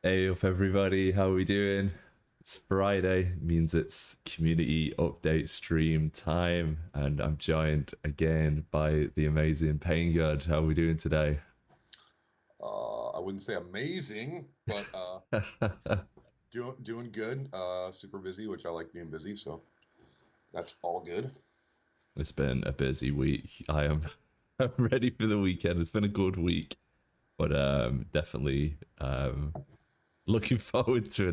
Hey up everybody, how are we doing? It's Friday, means it's community update stream time, and I'm joined again by the amazing PainGod. How are we doing today? I wouldn't say amazing, but doing good. Super busy, which I like being busy, so that's all good. It's been a busy week. I am I'm ready for the weekend. It's been a good week, but definitely looking forward to a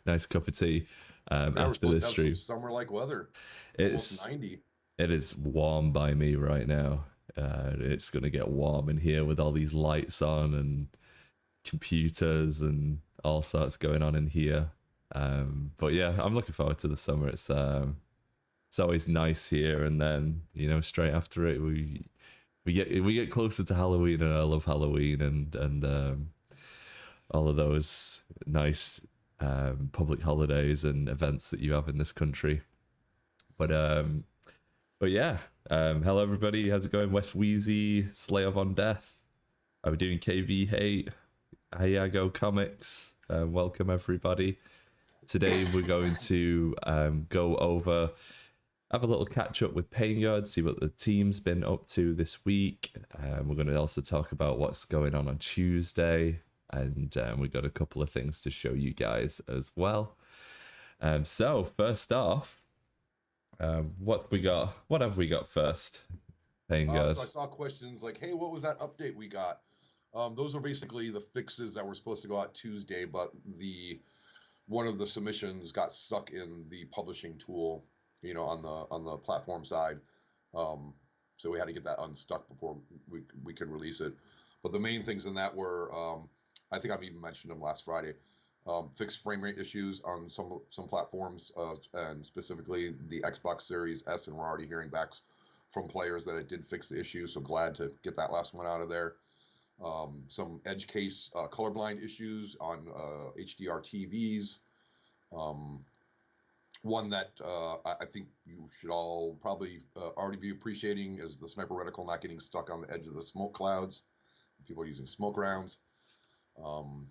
nice cup of tea Yeah, we're after supposed this to have some stream. summer-like weather, almost It's 90. It is warm by me right now. It's gonna get warm in here with all these lights on and computers and all sorts going on in here. But yeah, I'm looking forward to the summer. It's always nice here, and then straight after it we get closer to Halloween, and I love Halloween and all of those nice public holidays and events that you have in this country. But But yeah, hello everybody. How's it going? West Wheezy, Slayer on Death. Are we doing KV Hate? Hayago Comics. Welcome everybody. Today we're going to go over, have a little catch up with PainGod, see what the team's been up to this week. We're going to also talk about what's going on Tuesday, and we got a couple of things to show you guys as well. So first off, what we got? What have we got first? PainGod. So I saw questions like, "Hey, what was that update we got?" Those are basically the fixes that were supposed to go out Tuesday, but the one of the submissions got stuck in the publishing tool, on the platform side. Um, so we had to get that unstuck before we could release it. But the main things in that were, I think I've even mentioned them last Friday. Fixed frame rate issues on some platforms, and specifically the Xbox Series S, and we're already hearing back from players that it did fix the issue. So glad to get that last one out of there. Some edge case colorblind issues on HDR TVs. Um, One that I think you should all probably already be appreciating is the sniper reticle not getting stuck on the edge of the smoke clouds. People are using smoke rounds. Um,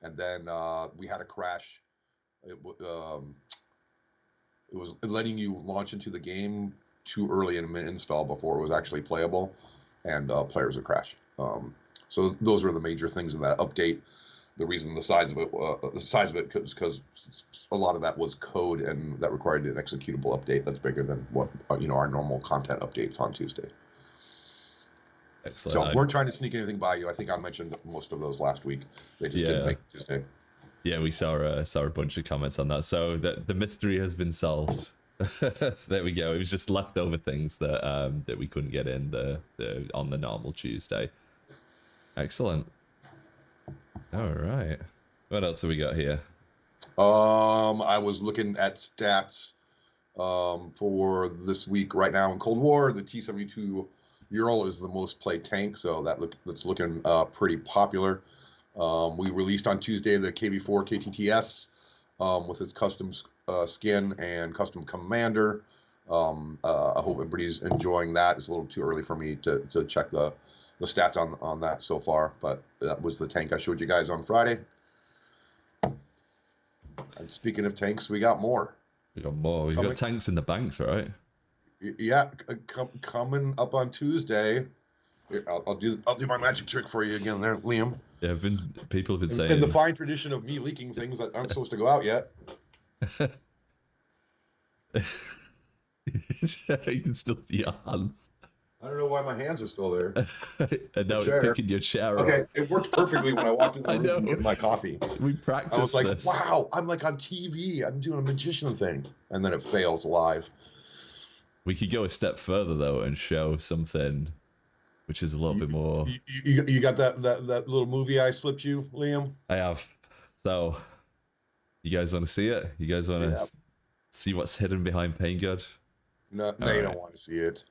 and then we had a crash. It, um, it was letting you launch into the game too early in an install before it was actually playable, and players would crash. So those are the major things in that update. The reason the size of it was because a lot of that was code, and that required an executable update that's bigger than what our normal content updates on Tuesday. Excellent. So we're trying to sneak anything by you. I think I mentioned most of those last week. They just didn't Yeah, make it Tuesday. yeah, we saw a bunch of comments on that. So the mystery has been solved. So there we go. It was just leftover things that we couldn't get in the on the normal Tuesday. Excellent. All right. What else have we got here? I was looking at stats for this week right now in Cold War. The T-72 Ural is the most played tank, so that's looking pretty popular. We released on Tuesday the KV4 KTTS with its custom skin and custom commander. I hope everybody's enjoying that. It's a little too early for me to check the stats on that so far, but that was the tank I showed you guys on Friday. And speaking of tanks, we got more We got more. We got coming. tanks in the banks, right? Yeah, coming up on Tuesday. Here, I'll do my magic trick for you again there, Liam. Yeah, people have been In the saying. fine tradition of me leaking things that aren't supposed to go out yet. You can still see your hands. I don't know why my hands are still there. And The now it's chair. picking your chair Okay, up. it worked perfectly when I walked in the I room to know. get my coffee. We I was practiced like, this. wow, I'm like on TV. I'm doing a magician thing. And then it fails live. We could go a step further though and show something which is a little You, bit more. you got that little movie I slipped you, Liam? I have. So, you guys want to see it? You guys want Yeah. to see what's hidden behind PainGod? No, All they don't right. want to see it.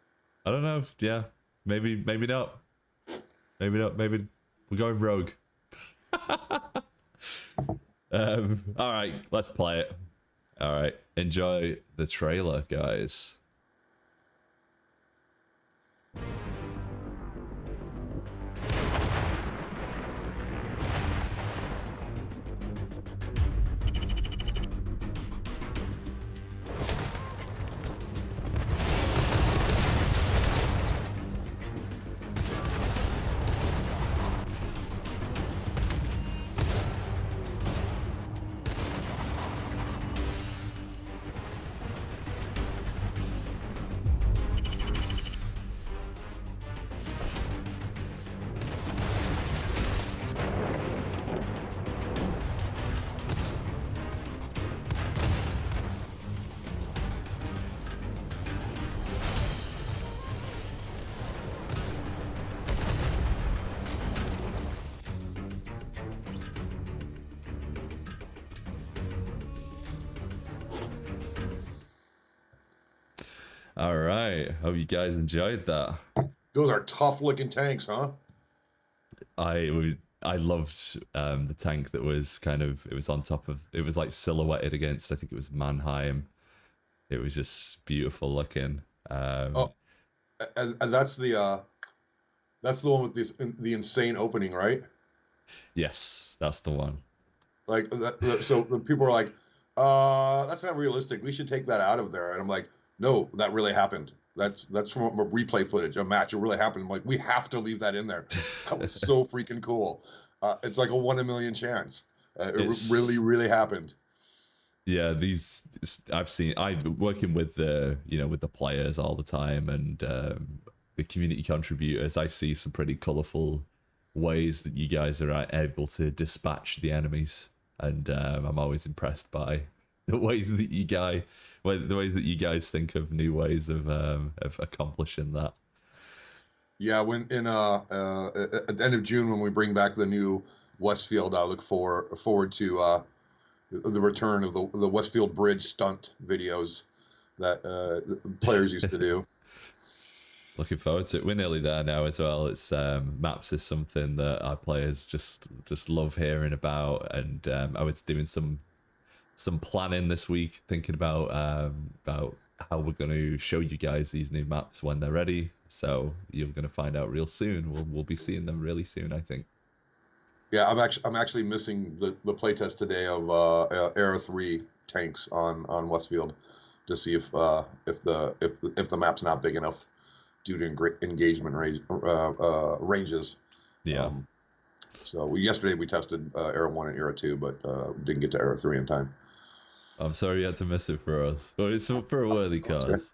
I don't know. Yeah. Maybe not. Maybe not. Maybe we're going rogue. All right. Let's play it. All right. Enjoy the trailer, guys. All right. Hope you guys enjoyed that. Those are tough looking tanks, huh? I loved the tank that was kind of it was on top of it was like silhouetted against I think it was Mannheim. It was just beautiful looking. Oh, and that's the one with the insane opening, right? Yes, that's the one. Like so the people are like, that's not realistic. We should take that out of there. And I'm like, no, that really happened. That's from a replay footage, a match. It really happened. I'm like, we have to leave that in there. That was so freaking cool. It's like a 1 in a million chance. Really, It's really happened. yeah, these I'm working with the with the players all the time and the community contributors. I see some pretty colorful ways that you guys are able to dispatch the enemies, and I'm always impressed by the ways that the ways that you guys think of new ways of accomplishing that. Yeah, when in at the end of June when we bring back the new Westfield, I look forward to the return of the Westfield Bridge stunt videos that the players used to do. Looking forward to it. We're nearly there now as well. It's maps is something that our players just love hearing about, and I was doing some planning this week, thinking about how we're going to show you guys these new maps when they're ready. So you're going to find out real soon. We'll be seeing them really soon, I think. Yeah, I'm actually missing the playtest today of Era 3 tanks on Westfield to see if the map's not big enough due to engagement ranges. Yeah. Um, so yesterday we tested Era 1 and Era 2, but didn't get to Era 3 in time. I'm sorry you had to miss it for us, but it's for a worthy cause.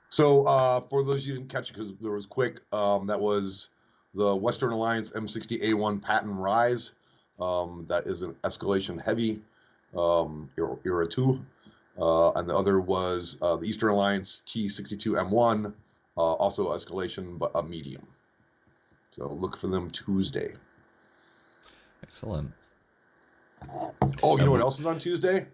So for those you didn't catch it because there was quick, that was the Western Alliance M60A1 Patton Rise. That is an escalation heavy, Era 2. And the other was the Eastern Alliance T62M1, also escalation, but a medium. So look for them Tuesday. Excellent. Oh, you know what else is on Tuesday?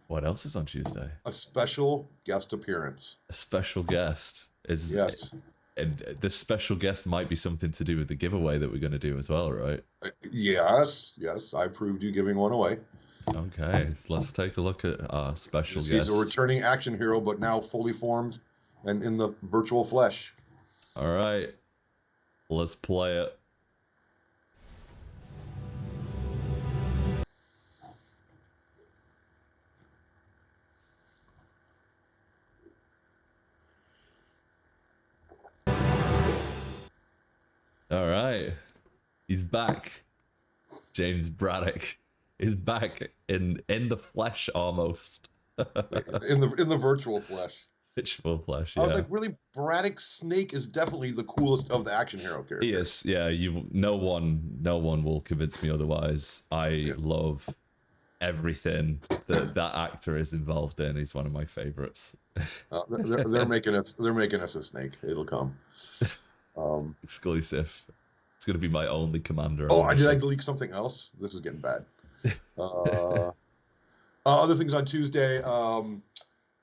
What else is on Tuesday? A special guest appearance. A special guest is Yes. And this special guest might be something to do with the giveaway that we're going to do as well, right? Yes. I proved you giving one away. Okay, let's take a look at our special guest. He's a returning action hero, but now fully formed and in the virtual flesh. All right, let's play it. All right, he's back. James Braddock is back in the flesh almost. in the virtual flesh. Virtual flesh. Yeah. I was like, really, Braddock Snake is definitely the coolest of the action hero characters. Yes, yeah. No one will convince me otherwise. I love everything that actor is involved in. He's one of my favorites. They're making us a snake. It'll come. Exclusive. It's gonna be my only commander. Oh, did I delete something else? This is getting bad. Other things on Tuesday.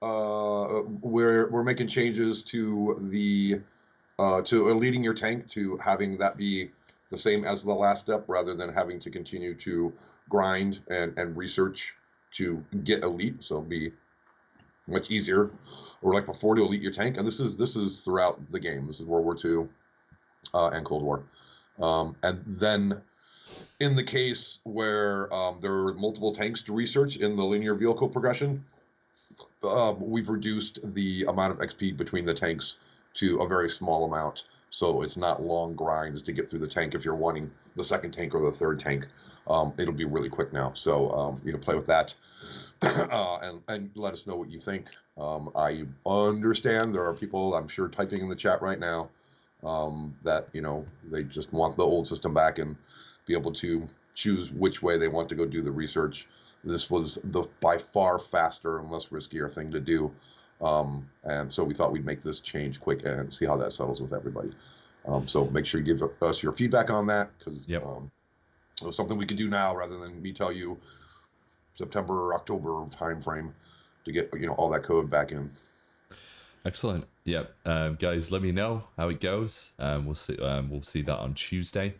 We're making changes to the to leading your tank, to having that be the same as the last step rather than having to continue to grind and research to get elite. So it'll be much easier, or like before, to elite your tank. And this is throughout the game. This is World War II and Cold War. And then in the case where there are multiple tanks to research in the linear vehicle progression, we've reduced the amount of XP between the tanks to a very small amount. So it's not long grinds to get through the tank if you're wanting the second tank or the third tank. It'll be really quick now. So play with that and let us know what you think. I understand there are people, I'm sure, typing in the chat right now that they just want the old system back and be able to choose which way they want to go do the research. This was the by far faster and less riskier thing to do. And so we thought we'd make this change quick and see how that settles with everybody. So make sure you give us your feedback on that, because it was something we could do now rather than me tell you September or October time frame to get all that code back in. Excellent. Yep. Guys, let me know how it goes. We'll see that on Tuesday.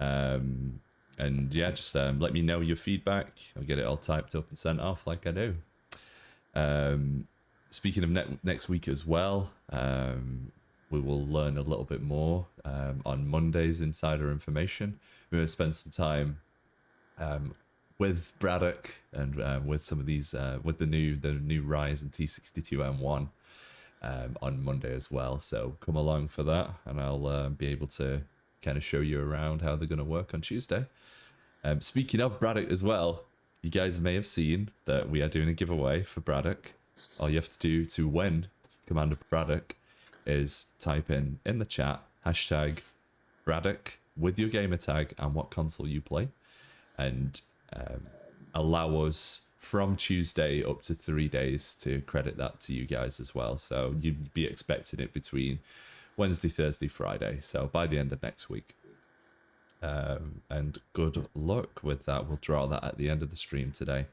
Um, and yeah, just let me know your feedback. I'll get it all typed up and sent off like I do. Um, Speaking of next week as well, we will learn a little bit more on Monday's insider information. We're going to spend some time um, with Braddock and with some of these with the new Rise and T62M1 on Monday as well. So come along for that, and I'll be able to kind of show you around how they're going to work on Tuesday. Speaking of Braddock as well, you guys may have seen that we are doing a giveaway for Braddock. All you have to do to win Commander Braddock is type in the chat hashtag Braddock with your gamer tag and what console you play, and allow us from Tuesday up to 3 days to credit that to you guys as well. So you'd be expecting it between Wednesday, Thursday, Friday. So by the end of next week. And good luck with that. We'll draw that at the end of the stream today.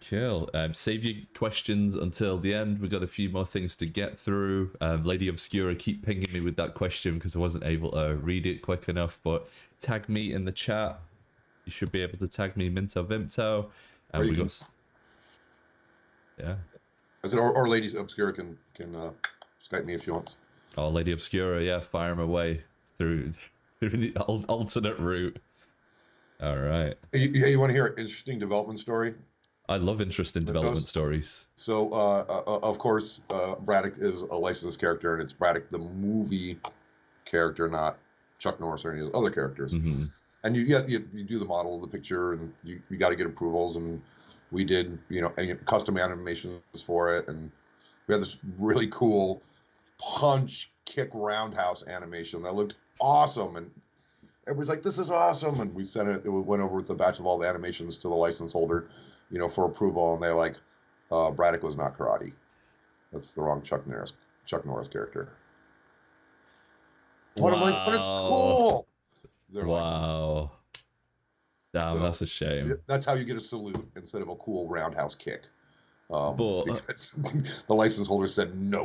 Cool. Save your questions until the end. We've got a few more things to get through. Lady Obscura, keep pinging me with that question because I wasn't able to read it quick enough. But tag me in the chat. You should be able to tag me MintoVimto. And we got... Yeah. I said, or Lady Obscura can Skype me if she wants. Oh, Lady Obscura, yeah, fire him away through the alternate route. All right. You want to hear an interesting development story? I love interesting development stories. So, of course, Braddock is a licensed character, and it's Braddock the movie character, not Chuck Norris or any of the other characters. Mm-hmm. And you do the model of the picture, and you got to get approvals, and we did custom animations for it, and we had this really cool punch kick roundhouse animation that looked awesome, and everybody's like, "This is awesome!" And we sent it. It went over with a batch of all the animations to the license holder, for approval, and they're like, "Braddock was not karate. That's the wrong Chuck Norris character." But I'm like, "But it's cool." They're wow. Damn, so that's a shame. That's how you get a salute instead of a cool roundhouse kick. Because the license holder said no.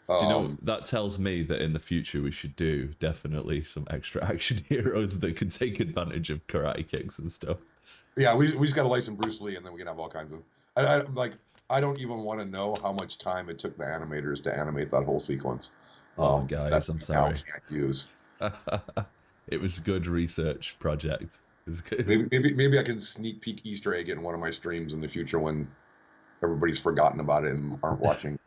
Do that tells me that in the future we should do definitely some extra action heroes that can take advantage of karate kicks and stuff. Yeah, we just got to license Bruce Lee, and then we can have all kinds of... I don't even want to know how much time it took the animators to animate that whole sequence. Guys, I'm sorry. Can't use. It was a good research project. It was good. Maybe I can sneak peek Easter egg in one of my streams in the future when everybody's forgotten about it and aren't watching.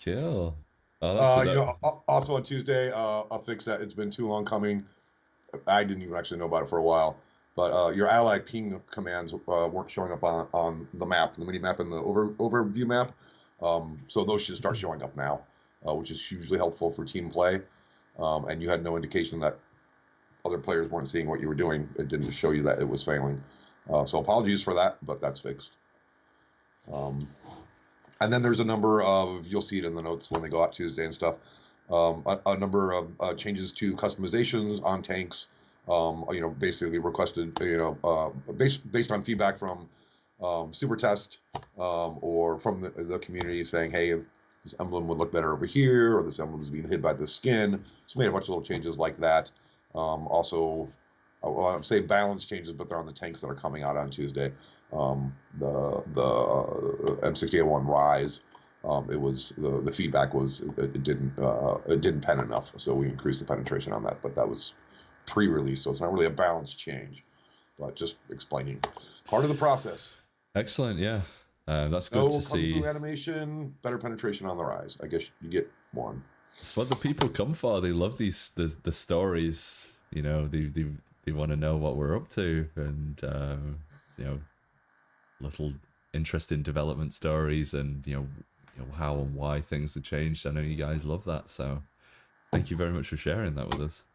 Cool. Also on Tuesday, I'll fix that. It's been too long coming. I didn't even actually know about it for a while. But your ally ping commands weren't showing up on the map, the mini map, and the overview map. So those should start showing up now, which is hugely helpful for team play. And you had no indication that other players weren't seeing what you were doing. It didn't show you that it was failing. So apologies for that, but that's fixed. And then there's a number of, you'll see it in the notes when they go out Tuesday and stuff, a number of changes to customizations on tanks, basically requested, based on feedback from Super Test or from the community saying, hey, this emblem would look better over here, or this emblem is being hid by the skin. So made a bunch of little changes like that. Also, I would say balance changes, but they're on the tanks that are coming out on Tuesday. The M60A1 Rise, it was the feedback was it didn't pen enough, so we increased the penetration on that. But that was pre-release, so it's not really a balance change, but just explaining part of the process. Excellent, yeah, that's good to see. Animation, better penetration on the Rise. I guess you get one. It's what the people come for. They love the stories. They want to know what we're up to, and little interesting development stories, and how and why things have changed. I know you guys love that, so thank you very much for sharing that with us.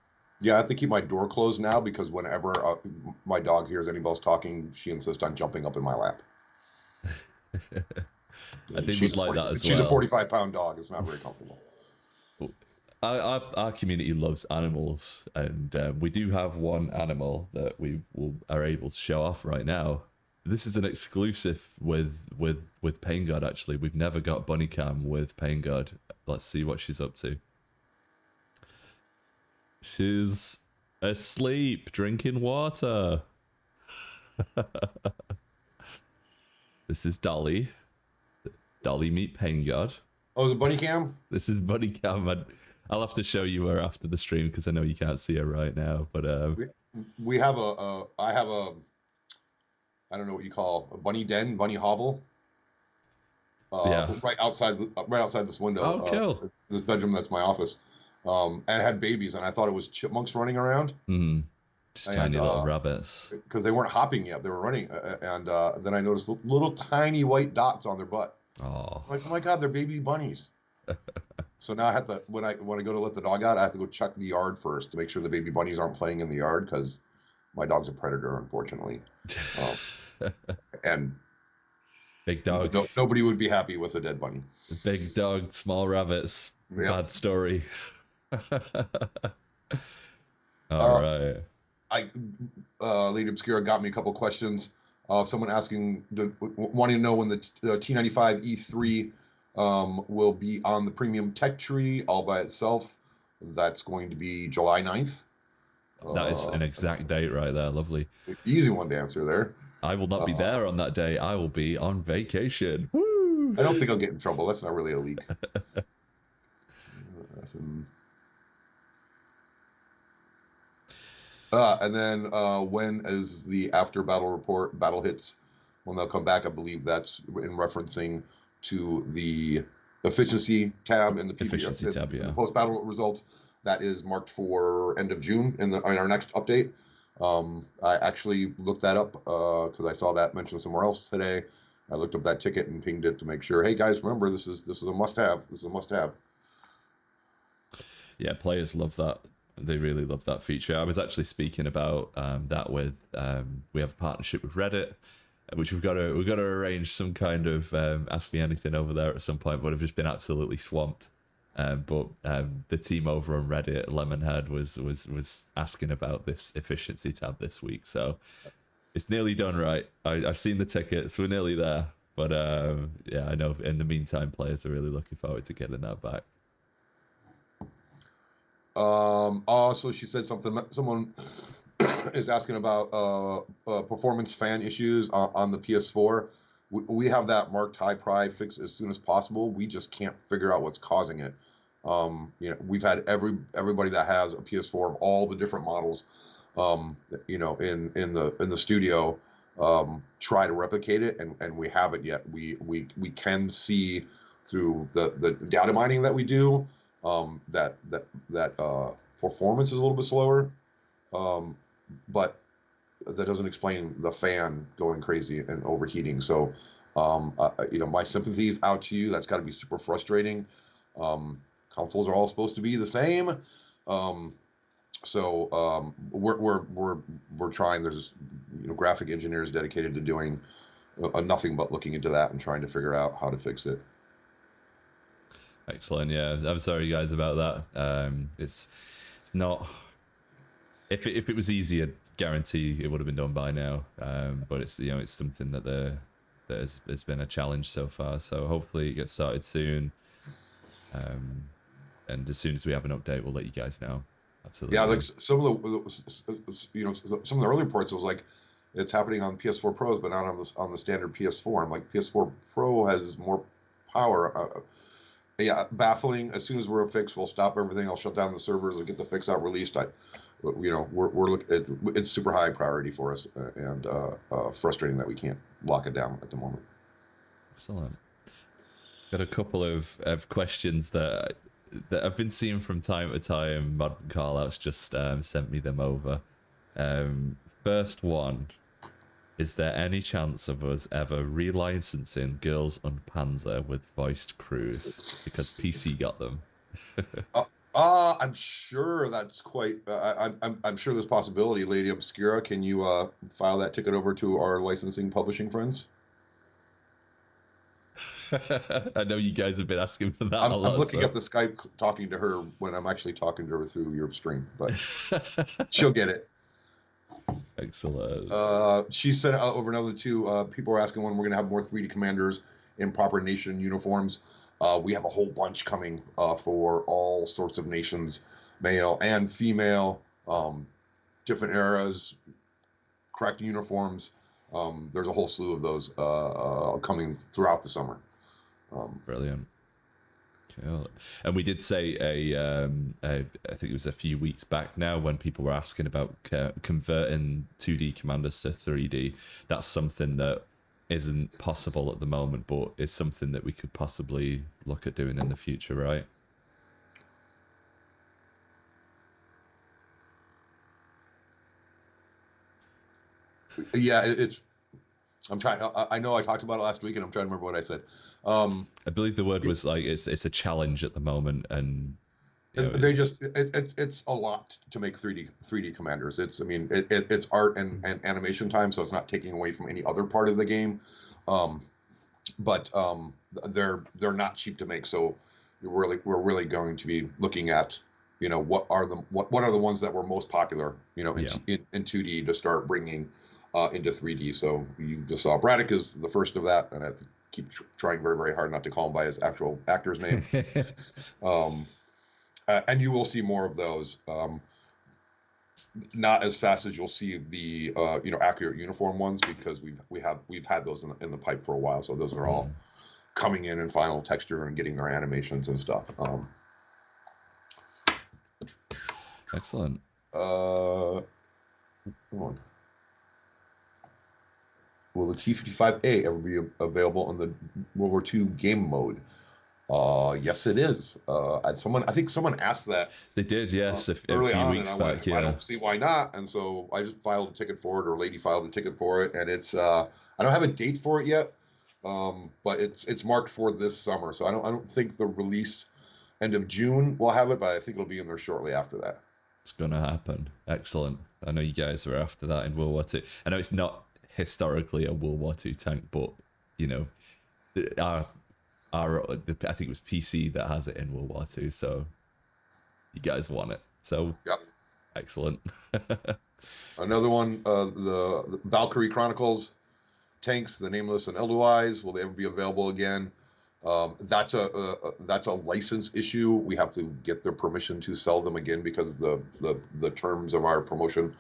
Yeah, I have to keep my door closed now because whenever my dog hears anybody else talking, she insists on jumping up in my lap. I think we'd like that as well. She's a 45-pound dog. It's not very comfortable. Our community loves animals, and we do have one animal that we are able to show off right now. This is an exclusive with PainGod. Actually, we've never got Bunny Cam with PainGod. Let's see what she's up to. She's asleep, drinking water. This is Dolly. Dolly meet PainGod. Oh, the bunny cam? This is Bunny Cam. I'll have to show you her after the stream because I know you can't see her right now. But We have I have a, I don't know what you call a bunny den, bunny hovel. Yeah. Right outside this window. Oh, cool. This bedroom that's my office. And it had babies, and I thought it was chipmunks running around. Just tiny little rabbits. Because they weren't hopping yet; they were running. And then I noticed little tiny white dots on their butt. Oh. Like, oh my God, they're baby bunnies. So now I have to, when I go to let the dog out, I have to go check the yard first to make sure the baby bunnies aren't playing in the yard because my dog's a predator, unfortunately. And big dog. Nobody would be happy with a dead bunny. Big dog, small rabbits. Yep. Bad story. All right. Lady Obscura got me a couple questions. Someone asking, wanting to know when the T95 E3 will be on the premium tech tree all by itself. That's going to be July 9th. That is an exact date right there. Lovely. Easy one to answer there. I will not be there on that day. I will be on vacation. Woo! I don't think I'll get in trouble. That's not really a leak. And then when is the after battle report, battle hits, when they'll come back? I believe that's in referencing to the efficiency tab in the efficiency tab, yeah. Post battle results. That is marked for end of June in our next update. I actually looked that up because I saw that mentioned somewhere else today. I looked up that ticket and pinged it to make sure. Hey guys, remember this is a must-have. This is a must-have. Yeah, players love that. They really love that feature. I was actually speaking about that with we have a partnership with Reddit, which we've got to arrange some kind of Ask Me Anything over there at some point. But I've just been absolutely swamped. But the team over on Reddit, Lemonhead, was asking about this efficiency tab this week. So it's nearly done, right? I've seen the tickets. We're nearly there. But yeah, I know in the meantime, players are really looking forward to getting that back. Also, she said someone is asking about performance fan issues on the PS4. We have that marked high pri fixed as soon as possible. We just can't figure out what's causing it. We've had everybody that has a PS4 of all the different models, in the studio, try to replicate it, and we haven't yet. We can see through the data mining that we do, that performance is a little bit slower, but that doesn't explain the fan going crazy and overheating. So, my sympathies out to you. That's got to be super frustrating. Consoles are all supposed to be the same. So we're trying. There's graphic engineers dedicated to doing nothing but looking into that and trying to figure out how to fix it. Excellent. Yeah, I'm sorry guys about that. It's not. If it was easy, I guarantee it would have been done by now. But it's it's something that has been a challenge so far. So hopefully it gets started soon. And as soon as we have an update, we'll let you guys know. Absolutely. Yeah, like some of the early reports, it was like it's happening on PS4 Pros, but not on the standard PS4. I'm like, PS4 Pro has more power. Yeah, baffling. As soon as we're fixed, we'll stop everything. I'll shut down the servers and get the fix out released. We're looking. It's super high priority for us, and frustrating that we can't lock it down at the moment. Excellent. Got a couple of questions that I've been seeing from time to time. Modern Callouts just sent me them over. First one. Is there any chance of us ever relicensing Girls on Panzer with voiced crews? Because PC got them. I'm sure that's quite. I'm sure there's possibility. Lady Obscura, can you file that ticket over to our licensing publishing friends? I know you guys have been asking for that. I'm looking at the Skype talking to her when I'm actually talking to her through your stream, but she'll get it. Excellent. She sent over another two. People are asking when we're going to have more 3D commanders in proper nation uniforms. We have a whole bunch coming for all sorts of nations, male and female, different eras, correct uniforms. There's a whole slew of those coming throughout the summer. Brilliant. Cool. And we did say I think it was a few weeks back now when people were asking about converting 2D commanders to 3D. That's something that isn't possible at the moment, but is something that we could possibly look at doing in the future, right? Yeah, it's. I'm trying. I know I talked about it last week, and I'm trying to remember what I said. I believe the word was like it's a challenge at the moment, and you know, They just it's a lot to make 3D commanders. It's I mean it's art and animation time, so it's not taking away from any other part of the game. Um, but they're not cheap to make, so we're really going to be looking at what are the ones that were most popular yeah. in 2D to start bringing into 3D. So you just saw Braddock is the first of that, and I have to keep trying very very hard not to call him by his actual actor's name. Um, and you will see more of those. Not as fast as you'll see the accurate uniform ones because we've had those in the pipe for a while. So those are all coming in final texture and getting their animations and stuff. Excellent. Come on. Will the T-55A ever be available in the World War II game mode? Yes, it is. I think someone asked that. They did, yes, a early few on, and weeks I back. went, I Yeah, don't see why not, and so I just filed a ticket for it, or a lady filed a ticket for it, and it's I don't have a date for it yet, but it's marked for this summer, so I don't think the release end of June will have it, but I think it'll be in there shortly after that. it's gonna happen. Excellent. I know you guys were after that in World War Two. I know it's not historically a World War Two tank, but you know, our I think it was PC that has it in World War Two, so you guys want it. So Yep. excellent. Another one, the Valkyrie Chronicles tanks, the Nameless and Eldwise, will they ever be available again? That's a license issue. We have to get their permission to sell them again because the terms of our promotion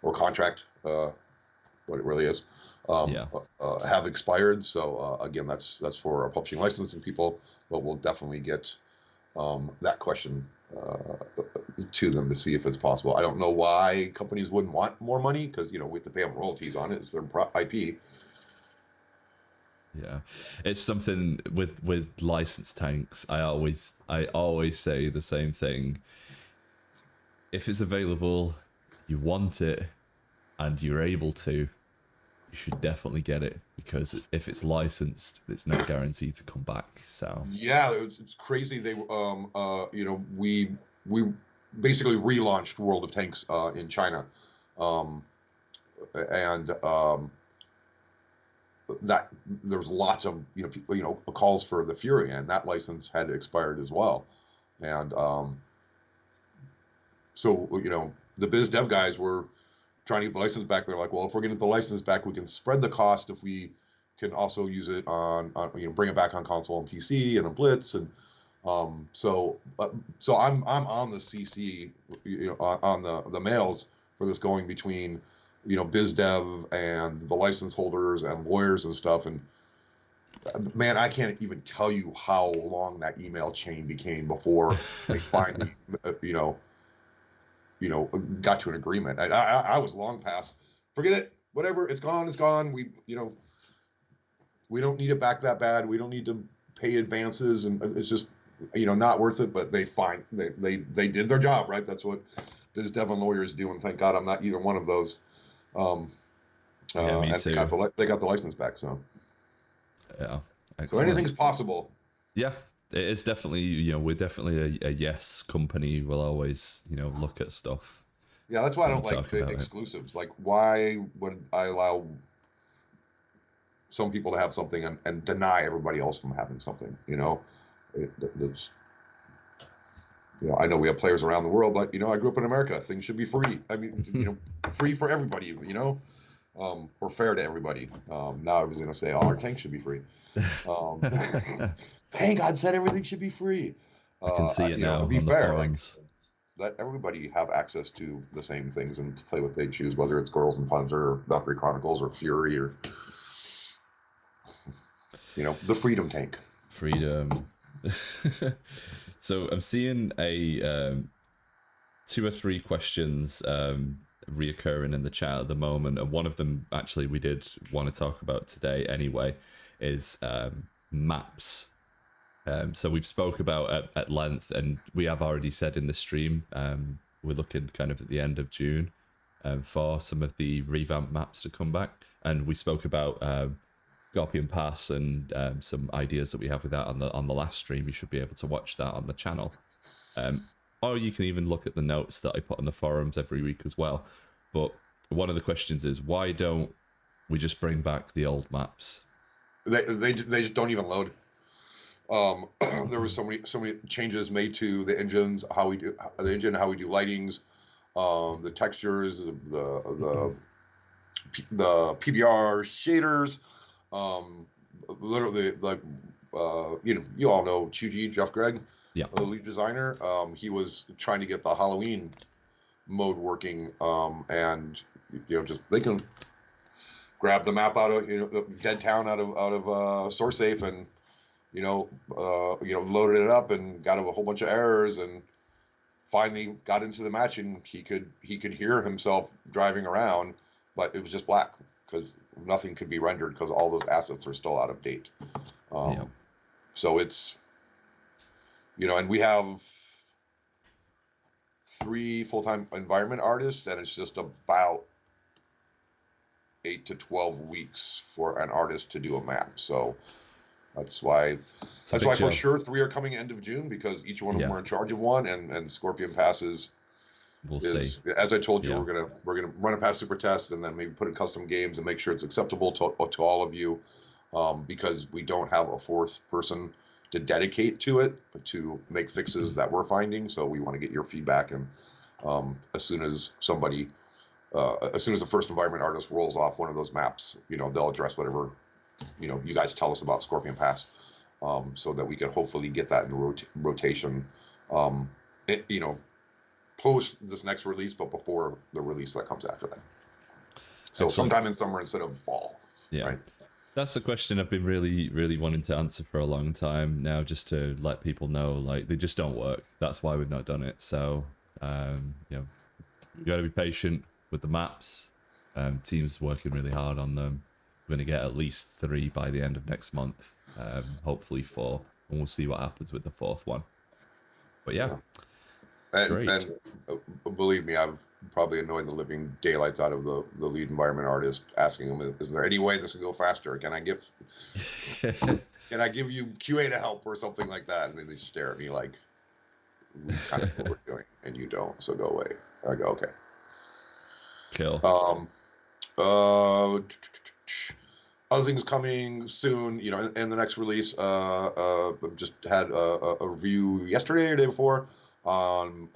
or contract, what it really is, Yeah. have expired. So again, that's for our publishing licensing people, but we'll definitely get that question to them to see if it's possible. I don't know why companies wouldn't want more money because we have to pay them royalties on it. It's their IP. Yeah, it's something with licensed tanks. I always say the same thing. If it's available, you want it, and you're able to, you should definitely get it because if it's licensed, it's not guaranteed to come back. So Yeah, it's crazy. We basically relaunched World of Tanks in China, um, and that there was lots of people calls for the Fury, and that license had expired as well, and so the biz dev guys were trying to get the license back. They're like, well, if we're getting the license back, we can spread the cost if we can also use it on bring it back on console and PC and a Blitz and so I'm on the CC on the mails for this going between biz dev and the license holders and lawyers and stuff, and man, I can't even tell you how long that email chain became before they finally got to an agreement. I was long past. Forget it. Whatever. It's gone. It's gone. We don't need it back that bad. We don't need to pay advances, and it's just not worth it. But they did their job, right? That's what biz dev and lawyers do, and thank God I'm not either one of those. yeah, me And too. they got the license back. So Yeah, so excellent. anything's possible. Yeah, it is definitely we're definitely a yes company. We'll always look at stuff Yeah, that's why I and don't like talk about it. exclusives. Like, why would I allow some people to have something and deny everybody else from having something? It's I know we have players around the world, but I grew up in America. Things should be free. I mean, free for everybody. Or fair to everybody. Now I was going to say all our tanks should be free. Um, PainGod said everything should be free. I can see it now To be on the fair, like forums. let everybody have access to the same things and play what they choose, whether it's Girls and Panzer or Valkyrie Chronicles or Fury or the Freedom Tank. Freedom. So I'm seeing a 2 or 3 questions reoccurring in the chat at the moment, and one of them actually we did want to talk about today anyway is maps. So we've spoke about at length, and we have already said in the stream we're looking kind of at the end of June for some of the revamped maps to come back, and we spoke about Scorpion Pass and some ideas that we have with that on the last stream. You should be able to watch that on the channel. Or you can even look at the notes that I put on the forums every week as well. But one of the questions is, why don't we just bring back the old maps? They just don't even load. There was so many changes made to the engines, how we do lightings, the textures, the PBR shaders, literally like you all know Chuji, Jeff Gregg, Yeah. the lead designer. He was trying to get the Halloween mode working, and just they can grab the map out of Dead Town out of SourceSafe and loaded it up and got a whole bunch of errors and finally got into the match and he could hear himself driving around, but it was just black because nothing could be rendered because all those assets are still out of date. So it's and we have 3 full-time environment artists, and it's just about 8 to 12 weeks for an artist to do a map. So that's why for sure 3 are coming end of June, because each one of them are in charge of one, and Scorpion passes. We'll see. As I told you, we're gonna run a pass super test and then maybe put in custom games and make sure it's acceptable to all of you, because we don't have a 4th person to dedicate to it, but to make fixes that we're finding. So we want to get your feedback, and as soon as the first environment artist rolls off one of those maps, they'll address whatever you guys tell us about Scorpion Pass, so that we can hopefully get that into rotation, post this next release, but before the release that comes after that. So sometime in summer instead of fall. Yeah. Right? That's a question I've been really, really wanting to answer for a long time now, just to let people know, like, they just don't work. That's why we've not done it. So, you got to be patient with the maps. Team's working really hard on them. We're going to get at least 3 by the end of next month, hopefully 4, and we'll see what happens with the 4th one. But yeah. And believe me, I've probably annoyed the living daylights out of the lead environment artist, asking them, is there any way this can go faster? Can I give you QA to help or something like that? And then they stare at me like, we kind of know what we're doing, and you don't, so go away. I go, okay. Kill. Other things coming soon, in the next release. Just had a review yesterday or day before on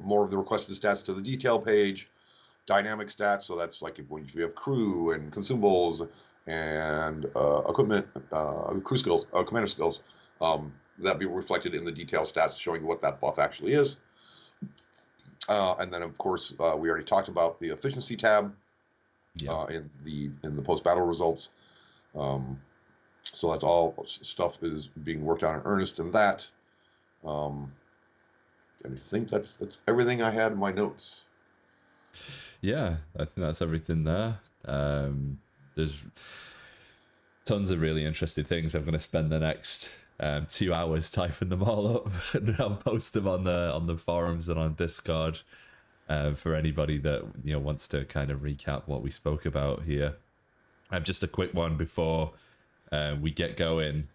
more of the requested stats to the detail page, dynamic stats. So that's like when you have crew and consumables and equipment, crew skills, commander skills, that be reflected in the detail stats, showing what that buff actually is. And then of course we already talked about the efficiency tab in the post battle results. So that's all stuff is being worked on in earnest in that. And I think that's everything I had in my notes. Yeah, I think that's everything there. There's tons of really interesting things. I'm going to spend the next 2 hours typing them all up, and I'll post them on the forums and on Discord for anybody that wants to kind of recap what we spoke about here. Just a quick one before we get going.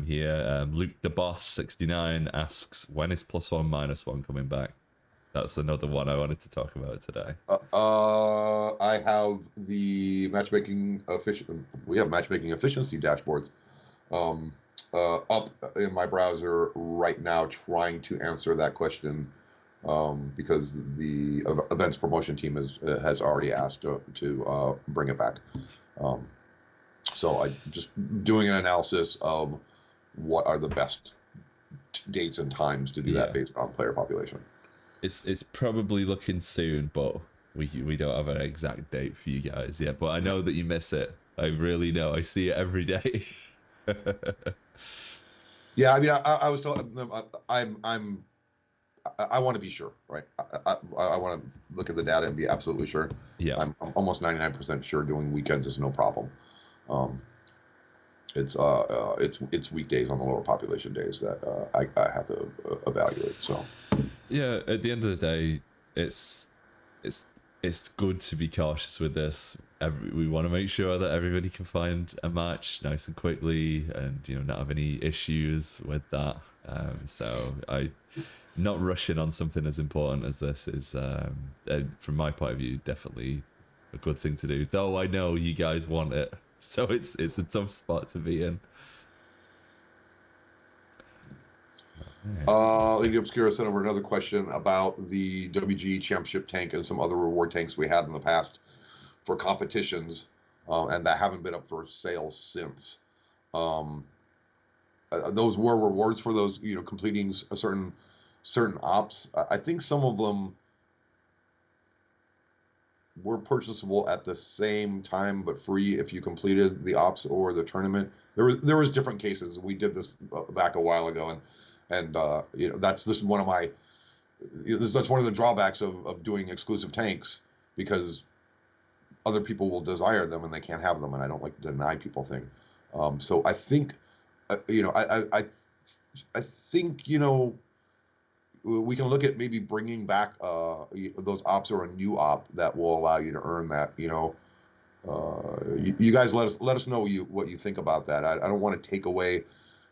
Here, Luke the Boss 69 asks, when is +1 -1 coming back? That's another one I wanted to talk about today. I have the matchmaking we have matchmaking efficiency dashboards up in my browser right now trying to answer that question, because the events promotion team has already asked to bring it back. So I just doing an analysis of what are the best dates and times to do that Yeah, based on player population. it's probably looking soon, but we don't have an exact date for you guys yet. But I know that you miss it. I really know. I see it every day. Yeah, I mean, I was telling them I want to be sure, right? I want to look at the data and be absolutely sure. Yeah. I'm almost 99% sure doing weekends is no problem. Um, it's weekdays on the lower population days that I have to evaluate. So Yeah, at the end of the day, it's it's it's good to be cautious with this. We want to make sure that everybody can find a match nice and quickly, and not have any issues with that. So I not rushing on something as important as this is, from my point of view, definitely a good thing to do. Though I know you guys want it, so it's a tough spot to be in. Yeah. Lady Obscura sent over another question about the WG Championship tank and some other reward tanks we had in the past for competitions, and that haven't been up for sale since. Um, those were rewards for those, completing a certain ops. I think some of them were purchasable at the same time but free if you completed the ops or the tournament. There was different cases. We did this back a while ago, and that's this is one of my that's one of the drawbacks of doing exclusive tanks, because other people will desire them and they can't have them, and I don't like to deny people things. So I think, I think we can look at maybe bringing back those ops or a new op that will allow you to earn that. You guys let us know what you think about that. I don't want to take away,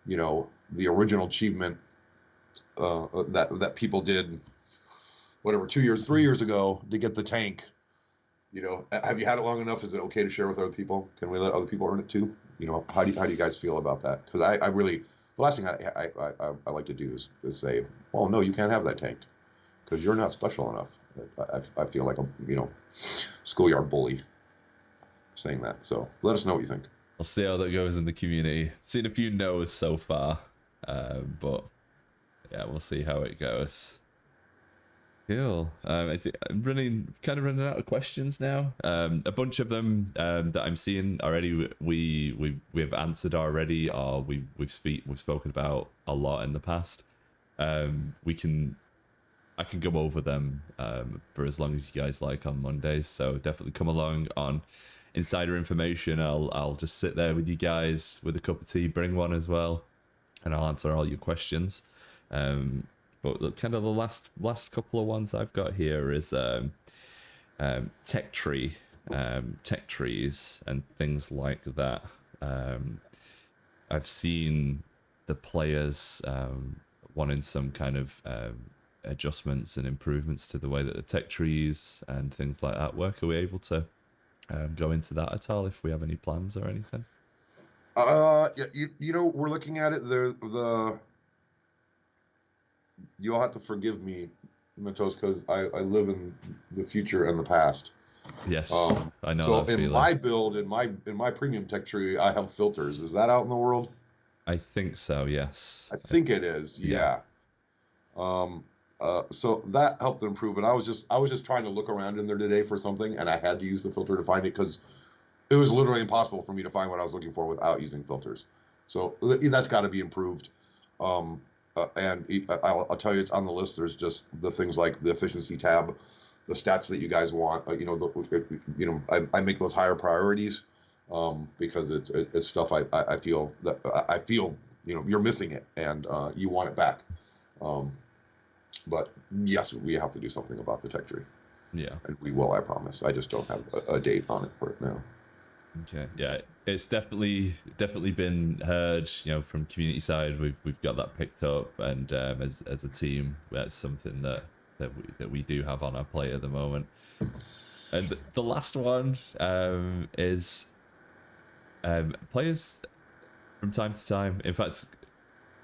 the original achievement that people did, whatever, 2 years, 3 years ago to get the tank. Have you had it long enough? Is it okay to share with other people? Can we let other people earn it too? How do you guys feel about that? Because I really, the last thing I like to do is say, well, no, you can't have that tank because you're not special enough. I feel like a schoolyard bully saying that. So let us know what you think. I'll see how that goes in the community. Seen a few no's so far, but yeah, we'll see how it goes. Cool. I think I'm kind of running out of questions now. A bunch of them that I'm seeing already, we've answered already, or we've spoken about a lot in the past. I can go over them for as long as you guys like on Mondays. So definitely come along on insider information. I'll just sit there with you guys with a cup of tea. Bring one as well, and I'll answer all your questions. But kind of the last couple of ones I've got here is tech trees, and things like that. I've seen the players wanting some kind of adjustments and improvements to the way that the tech trees and things like that work. Are we able to go into that at all if we have any plans or anything? Yeah, we're looking at it. You'll have to forgive me, Mentos, because I live in the future and the past. Yes, Um, I know so that in feeling. my build, in my premium tech tree, I have filters. Is that out in the world? I think so. Yes. I think it is. Yeah. Yeah. Um, so that helped improve it. I was just trying to look around in there today for something, and I had to use the filter to find it because it was literally impossible for me to find what I was looking for without using filters. So that's got to be improved. Um, and I'll tell you, it's on the list. There's just the things like the efficiency tab, the stats that you guys want. I make those higher priorities, because it's stuff I feel that I feel you're missing it, and you want it back. Um, but yes, we have to do something about the tech tree, Yeah. and we will. I promise. I just don't have a date on it for it now. Okay. Yeah, it's definitely been heard. From community side, we've got that picked up, and as a team, that's something that we do have on our plate at the moment. And the last one is players from time to time. In fact,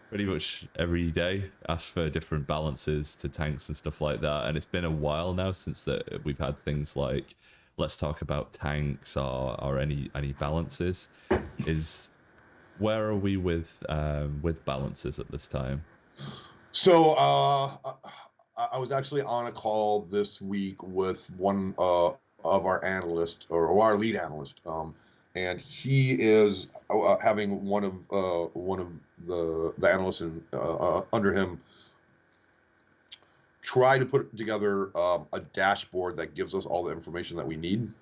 pretty much every day ask for different balances to tanks and stuff like that, and it's been a while now since that we've had things like let's talk about tanks or any balances. Is where are we with balances at this time? So I was actually on a call this week with one of our analysts or our lead analyst, and he is having one of the analysts under him try to put together a dashboard that gives us all the information that we need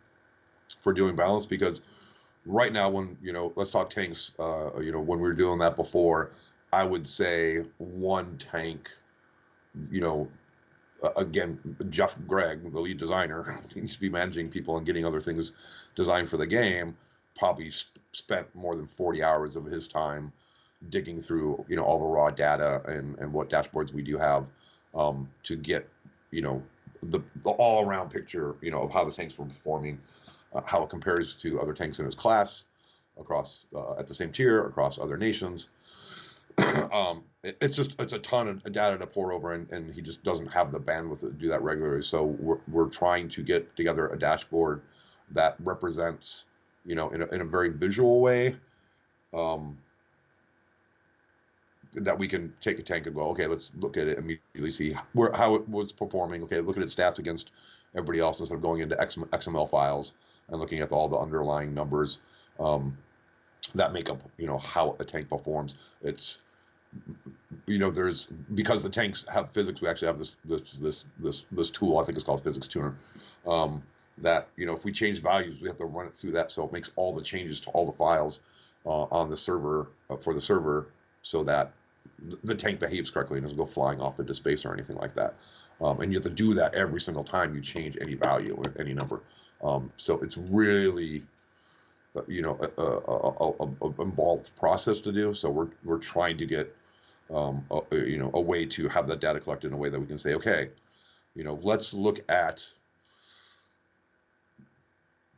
for doing balance. Because right now, when let's talk tanks, when we were doing that before, I would say one tank, you know, again, Jeff Gregg, the lead designer, needs to be managing people and getting other things designed for the game. Probably spent more than 40 hours of his time digging through, all the raw data and what dashboards we do have, to get, the all around picture, of how the tanks were performing, how it compares to other tanks in his class, across at the same tier, across other nations. It's a ton of data to pour over, and he just doesn't have the bandwidth to do that regularly. So we're trying to get together a dashboard that represents, in a very visual way, that we can take a tank and go, okay, let's look at it immediately, see how it was performing. Okay, look at its stats against everybody else instead of going into XML files and looking at all the underlying numbers that make up, how a tank performs. It's there's, because the tanks have physics, we actually have this tool, I think it's called Physics Tuner, that if we change values, we have to run it through that, so it makes all the changes to all the files on the server, for the server, so that the tank behaves correctly and doesn't go flying off into space or anything like that. And you have to do that every single time you change any value or any number. So it's really a involved process to do. So we're trying to get a way to have that data collected in a way that we can say, okay, let's look at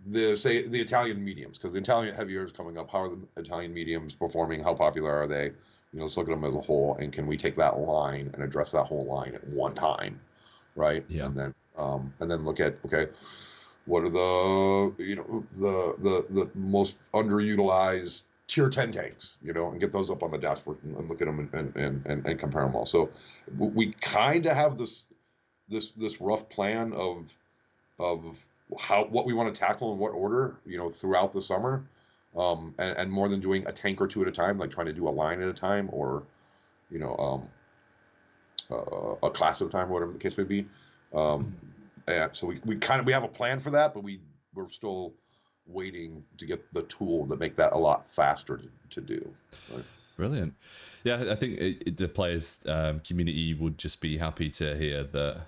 the Italian mediums, because the Italian heavier is coming up. How are the Italian mediums performing? How popular are they? Let's look at them as a whole, and can we take that line and address that whole line at one time, right? Yeah. And then look at, okay, what are the most underutilized tier 10 tanks, and get those up on the dashboard and look at them and compare them all. So we kind of have this rough plan of what we want to tackle in what order, throughout the summer, and more than doing a tank or two at a time, like trying to do a line at a time, or a class at a time, whatever the case may be. And so we have a plan for that, but we're still waiting to get the tool to make that a lot faster to do. Right? Brilliant. Yeah, I think the players community would just be happy to hear that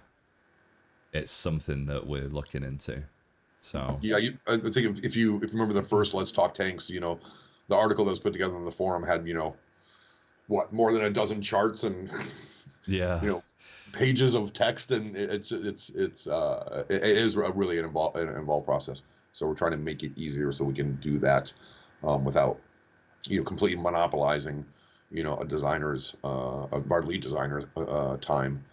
it's something that we're looking into. So yeah, I think if you remember the first Let's Talk Tanks, the article that was put together in the forum had more than a dozen charts and yeah, pages of text, and it is a really an involved process. So we're trying to make it easier so we can do that without completely monopolizing a designer's our lead designer's time,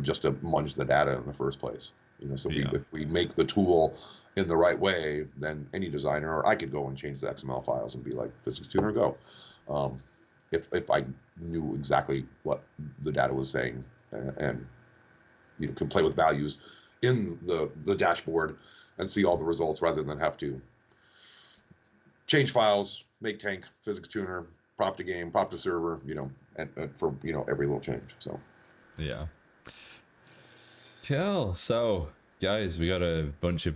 just to munch the data in the first place. So if we make the tool in the right way, then any designer, or I could go and change the XML files and be like, Physics Tuner, go. If I knew exactly what the data was saying, and can play with values in the dashboard and see all the results, rather than have to change files, make tank, Physics Tuner, prop to game, prop to server, and for every little change. So yeah. Cool. So, guys, we got a bunch of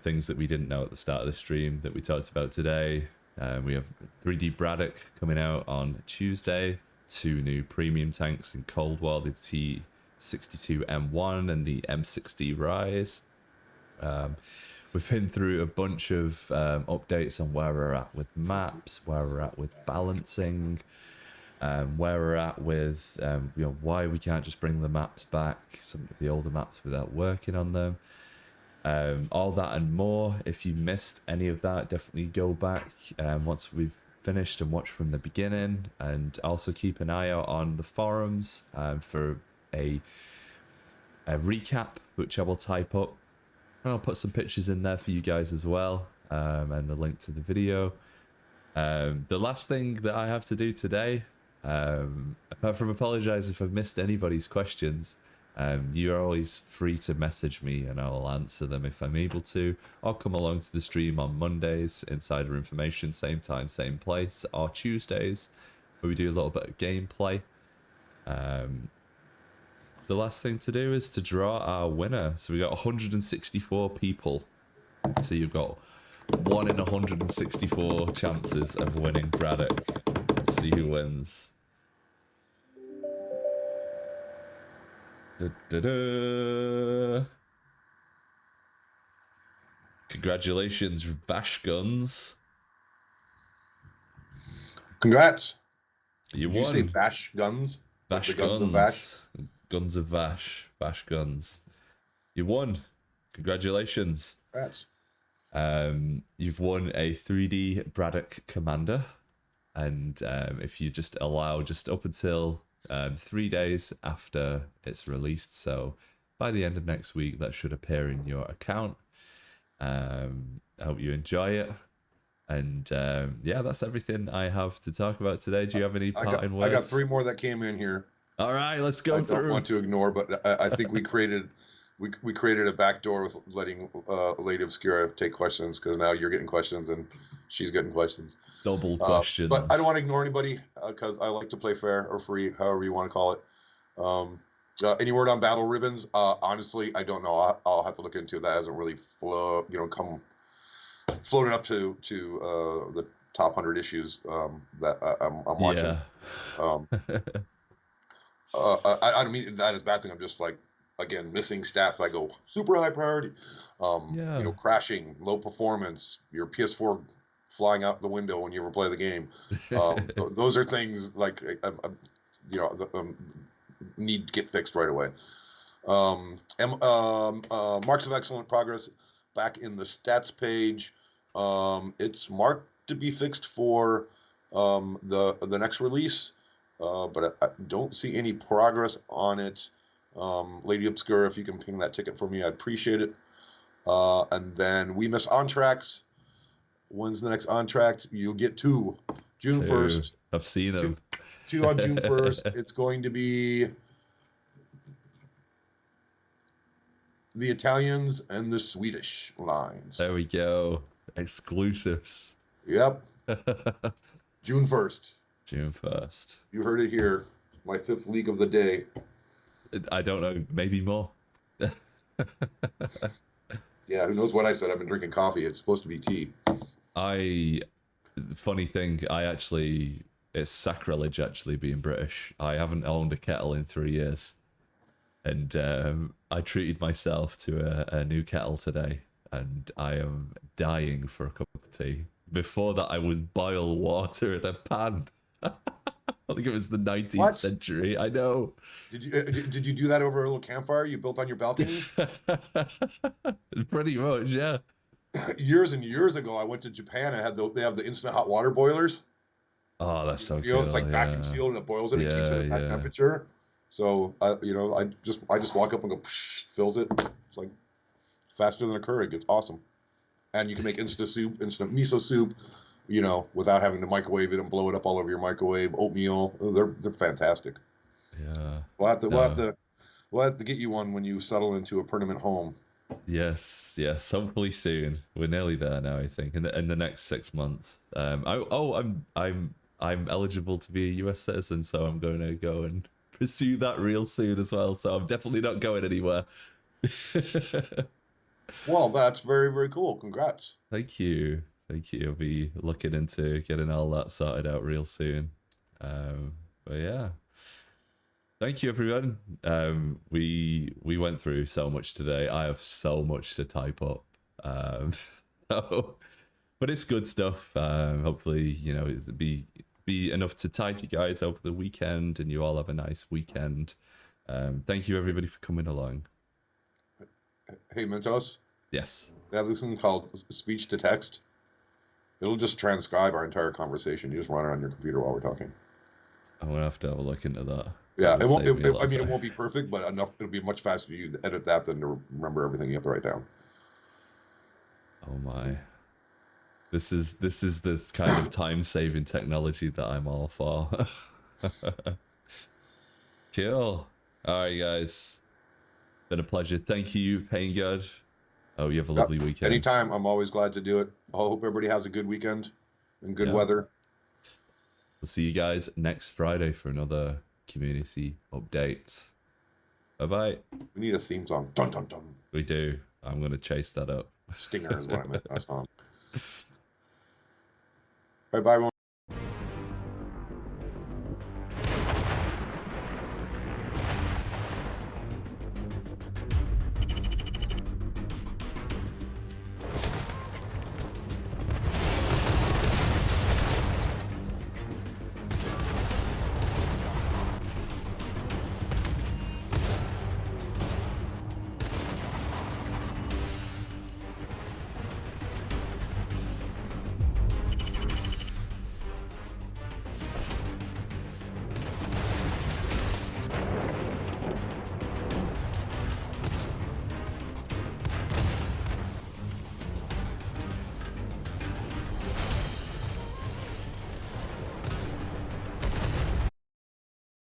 things that we didn't know at the start of the stream that we talked about today. We have 3D Braddock coming out on Tuesday. 2 new premium tanks in Cold War, the T62M1 and the M60 Rise. We've been through a bunch of updates on where we're at with maps, where we're at with balancing, where we're at with why we can't just bring the maps back, some of the older maps, without working on them. All that and more. If you missed any of that, definitely go back once we've finished and watch from the beginning, and also keep an eye out on the forums for a recap, which I will type up. And I'll put some pictures in there for you guys as well, and a link to the video. The last thing that I have to do today, apart from apologize if I've missed anybody's questions, you're always free to message me and I'll answer them if I'm able to. Or come along to the stream on Mondays, Insider Information, same time, same place, or Tuesdays, where we do a little bit of gameplay. The last thing to do is to draw our winner. So we got 164 people. So you've got 1 in 164 chances of winning Braddock. Let's see who wins. Da-da-da. Congratulations, Bash Guns. Congrats. You Did won. you say Bash Guns? Like Bash the Guns. Guns of Bash? Guns of Vash. Bash Guns. You won. Congratulations. Congrats. You've won a 3D Braddock Commander. And if you just allow just up until 3 days after it's released, so by the end of next week, that should appear in your account. I hope you enjoy it. And yeah, that's everything I have to talk about today. Do you have any parting words? I got 3 more that came in here. All right, let's go through. I don't want to ignore, but I think we created a backdoor with letting Lady Obscura take questions, because now you're getting questions and she's getting questions. Double questions. But I don't want to ignore anybody, because I like to play fair or free, however you want to call it. Any word on Battle Ribbons? Honestly, I don't know. I'll have to look into it. That hasn't really floated up to the top 100 issues that I'm watching. Yeah. I don't mean that as a bad thing. I'm just like, again, missing stats. I go super high priority. Yeah. Crashing, low performance, your PS4 flying out the window when you ever play the game. Those are things like need to get fixed right away. Marks of excellent progress back in the stats page. It's marked to be fixed for the next release. But I don't see any progress on it. Lady Obscura, if you can ping that ticket for me, I'd appreciate it. And then we miss on-tracks. When's the next on-track? You'll get 2. June 1st. I've seen them. 2 on June 1st. It's going to be the Italians and the Swedish lines. There we go. Exclusives. Yep. June 1st. June 1st. You heard it here. My 5th leak of the day. I don't know. Maybe more. Yeah, who knows what I said? I've been drinking coffee. It's supposed to be tea. Funny thing, it's sacrilege actually being British. I haven't owned a kettle in 3 years. And I treated myself to a new kettle today. And I am dying for a cup of tea. Before that, I would boil water in a pan. I think it was the 19th century. I know. Did you do that over a little campfire you built on your balcony? Pretty much, yeah. Years and years ago, I went to Japan. They have the instant hot water boilers. Oh, that's so cool. It's like vacuum sealed and it boils it. It keeps it at that temperature. So I just walk up and go, psh, fills it. It's like faster than a Keurig. It's awesome. And you can make instant miso soup, without having to microwave it and blow it up all over your microwave. Oatmeal, they're fantastic. Yeah. We'll have to get you one when you settle into a permanent home. Yes. Hopefully soon. We're nearly there now, I think. In the next 6 months. I'm eligible to be a US citizen, so I'm going to go and pursue that real soon as well. So I'm definitely not going anywhere. Well, that's very, very cool. Congrats. Thank you. I'll be looking into getting all that sorted out real soon. But yeah. Thank you, everyone. We went through so much today. I have so much to type up. But it's good stuff. Hopefully, it'll be enough to tide you guys over the weekend, and you all have a nice weekend. Thank you, everybody, for coming along. Hey, Mentos. Yes. They have this thing called speech to text. It'll just transcribe our entire conversation. You just run it on your computer while we're talking. I'm gonna have to have a look into that. Yeah, That it would won't. save me a lot I of mean, it time. won't be perfect, but enough. It'll be much faster for you to edit that than to remember everything you have to write down. Oh my. This is this kind of time saving technology that I'm all for. Cool. Alright guys. Been a pleasure. Thank you, PainGod. Oh, you have a Yep. lovely weekend. Anytime. I'm always glad to do it. I hope everybody has a good weekend and good Yeah. weather. We'll see you guys next Friday for another community update. Bye bye. We need a theme song. Dun dun dun. We do. I'm gonna chase that up. Stinger is what I meant. That song. Bye bye.